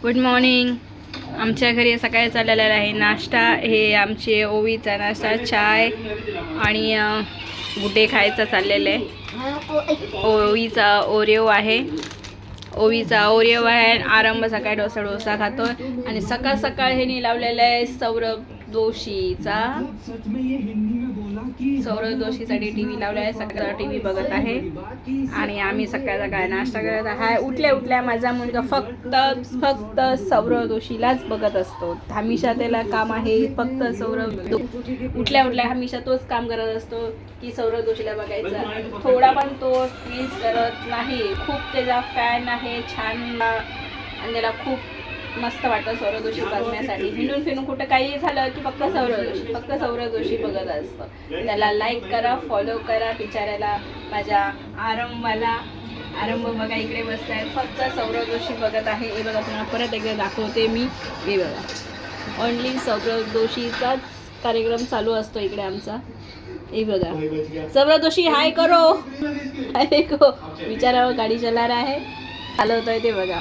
Good morning. आमच्या घरी सकाळी चाललेला आहे नाश्ता. हे आमचे ओवीचा नाश्ता, चाय आणि गुड्डे खायचा चाललेलं आहे. ओवीचा ओरिओ आहे. आरंभ सकाळी डोसा खातो. आणि सकाळ सकाळ हे लावलेलं आहे सौरभ जोशीसाठी टी व्ही लावला आहे. सकाळ टी व्ही बघत आहे. आणि आम्ही सकाळ सकाळ नाश्ता करत आहे. उठल्या माझा मुलगा फक्त सौरभ जोशीलाच बघत असतो. हमेशा त्याला काम आहे फक्त सौरभ. उठल्या हमेशा तोच काम करत असतो की सौरभ जोशीला बघायचा. थोडा पण तो मिस करत नाही. खूप त्याचा फॅन आहे. छान. आणि त्याला खूप मस्त वाटतं सौरभ जोशी बघण्यासाठी. हिंडून फिरून कुठं काही झालं की फक्त सौरभ जोशी बघत असतं. त्याला लाईक करा, फॉलो करा. बिचाऱ्याला माझ्या आरंभ बघा इकडे बसत आहे. फक्त सौरभ जोशी बघत आहे. हे बघा तुम्हाला परत एकदा दाखवते मी. हे बघा ओनली सौरभ जोशीचाच कार्यक्रम चालू असतो इकडे आमचा. हे बघा सौरभ जोशी हाय करो. अरे को बिचारा गाडी चला रहा है. चालवतोय ते बघा.